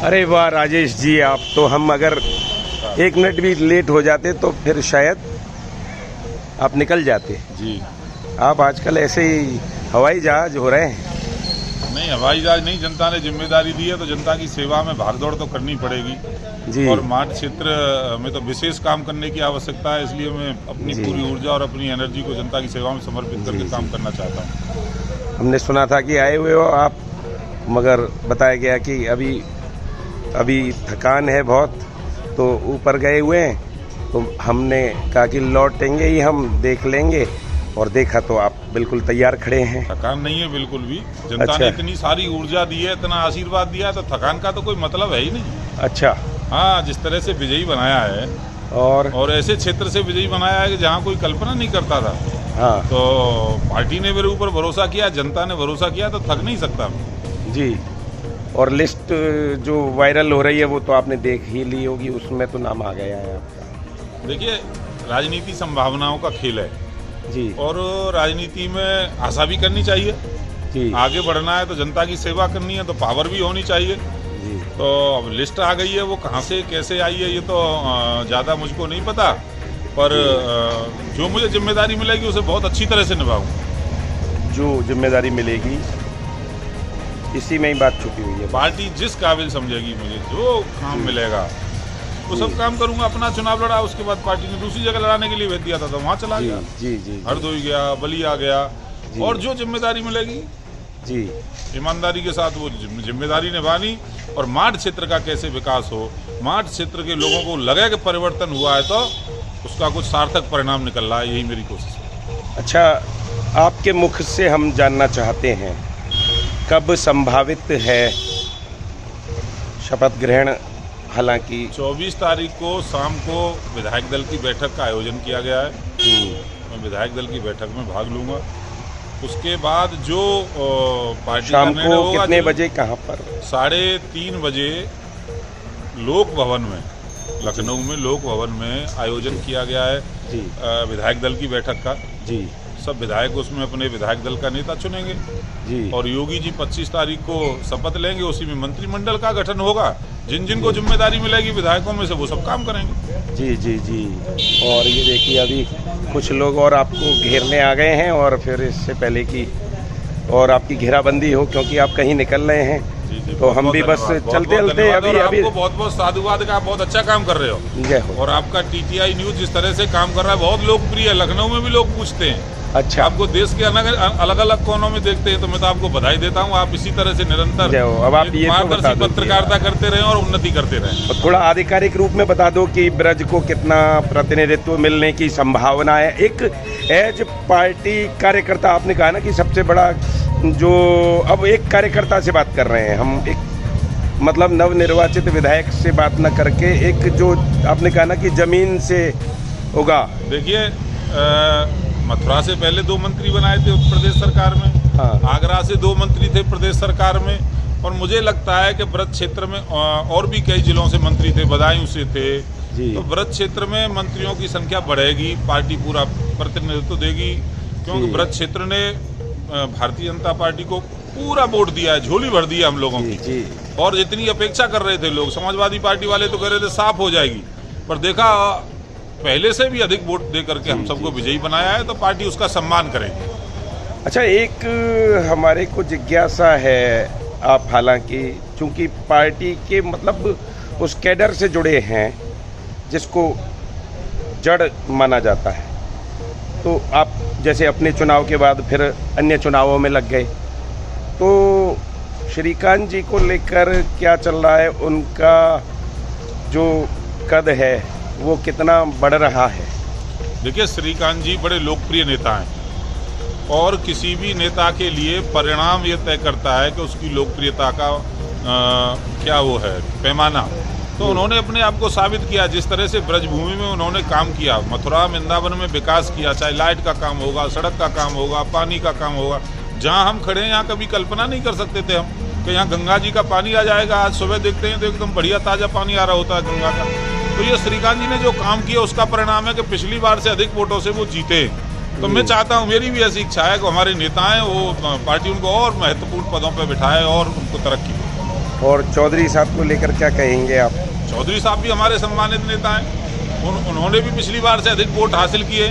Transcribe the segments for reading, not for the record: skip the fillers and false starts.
अरे वाह राजेश जी, आप तो, हम अगर एक मिनट भी लेट हो जाते तो फिर शायद आप निकल जाते जी। आप आजकल ऐसे ही हवाई जहाज हो रहे हैं। नहीं, हवाई जहाज नहीं, जनता ने जिम्मेदारी दी है तो जनता की सेवा में भागदौड़ तो करनी पड़ेगी जी। और मार्ग क्षेत्र में तो विशेष काम करने की आवश्यकता है, इसलिए मैं अपनी जी। पूरी ऊर्जा और अपनी एनर्जी को जनता की सेवा में समर्पित करके काम करना चाहता हूँ। हमने सुना था कि आए हुए हो आप, मगर बताया गया कि अभी थकान है बहुत, तो ऊपर गए हुए हैं, तो हमने कहा कि लौटेंगे ही हम देख लेंगे, और देखा तो आप बिल्कुल तैयार खड़े हैं। थकान नहीं है बिल्कुल भी, जनता अच्छा। ने इतनी सारी ऊर्जा दी है, इतना आशीर्वाद दिया है, तो थकान का तो कोई मतलब है ही नहीं। अच्छा। हाँ, जिस तरह से विजयी बनाया है और ऐसे क्षेत्र से विजयी बनाया है कि जहाँ कोई कल्पना नहीं करता था। हाँ तो पार्टी ने मेरे ऊपर भरोसा किया, जनता ने भरोसा किया, तो थक नहीं सकता जी। और लिस्ट जो वायरल हो रही है वो तो आपने देख ही ली होगी, उसमें तो नाम आ गया है आपका। देखिए, राजनीति संभावनाओं का खेल है जी। और राजनीति में आशा भी करनी चाहिए जी। आगे बढ़ना है तो जनता की सेवा करनी है तो पावर भी होनी चाहिए जी। तो अब लिस्ट आ गई है, वो कहाँ से कैसे आई है ये तो ज़्यादा मुझको नहीं पता, पर जो मुझे जिम्मेदारी मिलेगी उसे बहुत अच्छी तरह से निभाऊंगा। जो जिम्मेदारी मिलेगी इसी में ही बात छुपी हुई है। पार्टी जिस काबिल समझेगी, मुझे जो काम मिलेगा वो सब काम करूंगा। अपना चुनाव लड़ा, उसके बाद पार्टी ने दूसरी जगह लड़ाने के लिए भेज दिया था तो वहाँ चला गया। जी जी। हरदोई गया, बलिया गया, और जो जिम्मेदारी मिलेगी जी, ईमानदारी के साथ वो जिम्मेदारी निभानी। और माठ क्षेत्र का कैसे विकास हो, माठ क्षेत्र के लोगों को लगे कि परिवर्तन हुआ है तो उसका कुछ सार्थक परिणाम निकल रहा है, यही मेरी कोशिश है। अच्छा, आपके मुख से हम जानना चाहते हैं कब संभावित है शपथ ग्रहण? हालांकि 24 तारीख को शाम को विधायक दल की बैठक का आयोजन किया गया है। मैं विधायक दल की बैठक में भाग लूंगा। उसके बाद जो पार्टी शाम का को होगा, कितने बजे, कहाँ पर? 3:30 बजे लोक भवन में, लखनऊ में लोक भवन में आयोजन किया गया है जी। विधायक दल की बैठक का। जी। सब विधायक उसमें अपने विधायक दल का नेता चुनेंगे जी। और योगी जी 25 तारीख को शपथ लेंगे, उसी में मंत्रिमंडल का गठन होगा। जिन जिन को जिम्मेदारी मिलेगी विधायकों में से वो सब काम करेंगे। जी जी जी। और ये देखिए, अभी कुछ लोग और आपको घेरने आ गए हैं, और फिर इससे पहले कि और आपकी घेराबंदी हो, क्योंकि आप कहीं निकल रहे हैं, तो हम भी बस चलते चलते अभी आपको बहुत बहुत साधुवाद का, आप बहुत अच्छा काम कर रहे हो। जय हो। और आपका टीटीआई न्यूज जिस तरह से काम कर रहा है बहुत लोकप्रिय है, लखनऊ में भी लोग पूछते हैं। अच्छा। आपको देश के अलग अलग कोनों में देखते हैं, तो मैं तो आपको बधाई देता हूँ। आप इसी तरह से निरंतर अब आप ये तो बता दो, पत्रकारिता करते रहें और उन्नति करते रहें। थोड़ा आधिकारिक रूप में बता दो कि ब्रज को कितना प्रतिनिधित्व मिलने की संभावना है। एक एज पार्टी कार्यकर्ता, आपने कहा ना कि सबसे बड़ा जो, अब एक कार्यकर्ता से बात कर रहे हैं हम, एक मतलब नवनिर्वाचित विधायक से बात न करके, एक जो आपने कहा ना कि जमीन से होगा। देखिए, मथुरा से पहले 2 मंत्री बनाए थे प्रदेश सरकार में। हाँ। आगरा से 2 मंत्री थे प्रदेश सरकार में, और मुझे लगता है कि ब्रज क्षेत्र में और भी कई जिलों से मंत्री थे, बदायूं से थे जी। तो ब्रज क्षेत्र में मंत्रियों की संख्या बढ़ेगी, पार्टी पूरा प्रतिनिधित्व देगी, क्योंकि ब्रज क्षेत्र ने भारतीय जनता पार्टी को पूरा वोट दिया है, झोली भर दी है हम लोगों की। जी। और जितनी अपेक्षा कर रहे थे लोग, समाजवादी पार्टी वाले तो कह रहे थे साफ हो जाएगी, पर देखा पहले से भी अधिक वोट दे करके हम सबको विजयी बनाया है, तो पार्टी उसका सम्मान करेगी। अच्छा, एक हमारे को जिज्ञासा है, आप हालांकि चूंकि पार्टी के मतलब उस कैडर से जुड़े हैं जिसको जड़ माना जाता है, तो आप जैसे अपने चुनाव के बाद फिर अन्य चुनावों में लग गए, तो श्रीकांत जी को लेकर क्या चल रहा है? उनका जो कद है वो कितना बढ़ रहा है? देखिए, श्रीकांत जी बड़े लोकप्रिय नेता हैं और किसी भी नेता के लिए परिणाम ये तय करता है कि उसकी लोकप्रियता का क्या वो है पैमाना। तो उन्होंने अपने आप को साबित किया, जिस तरह से ब्रजभूमि में उन्होंने काम किया, मथुरा वृंदावन में विकास किया, चाहे लाइट का काम होगा, सड़क का काम होगा, पानी का काम होगा। जहाँ हम खड़े हैं यहाँ कभी कल्पना नहीं कर सकते थे हम कि यहाँ गंगा जी का पानी आ जाएगा। आज सुबह देखते हैं तो एकदम बढ़िया ताज़ा पानी आ रहा होता है गंगा का। तो ये श्रीकांत जी ने जो काम किया उसका परिणाम है कि पिछली बार से अधिक वोटों से वो जीते। तो मैं चाहता हूँ, मेरी भी ऐसी इच्छा है कि हमारे नेता हैं वो पार्टी उनको और महत्वपूर्ण पदों पर बिठाए और उनको तरक्की दे। और चौधरी साहब को लेकर क्या कहेंगे आप? चौधरी साहब भी हमारे सम्मानित नेता हैं। उन्होंने भी पिछली बार से अधिक वोट हासिल किए।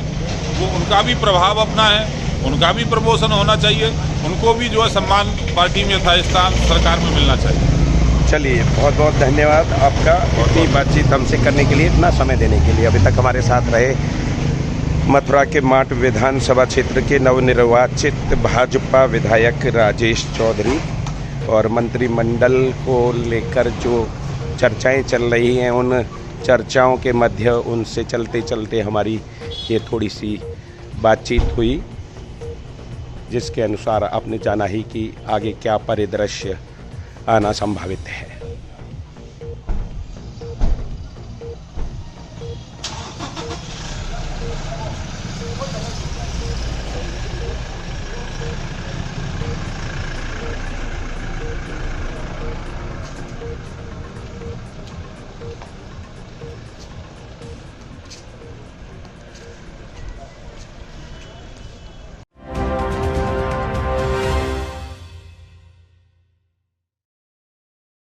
वो उनका भी प्रभाव अपना है, उनका भी प्रमोशन होना चाहिए, उनको भी जो है सम्मान पार्टी में यथास्थान सरकार में मिलना चाहिए। चलिए, बहुत बहुत धन्यवाद आपका इतनी बातचीत हमसे करने के लिए, इतना समय देने के लिए। अभी तक हमारे साथ रहे मथुरा के माट विधानसभा क्षेत्र के नवनिर्वाचित भाजपा विधायक राजेश चौधरी, और मंत्रिमंडल को लेकर जो चर्चाएं चल रही हैं, उन चर्चाओं के मध्य उनसे चलते चलते हमारी ये थोड़ी सी बातचीत हुई, जिसके अनुसार आपने जाना ही कि आगे क्या परिदृश्य आना संभावित है।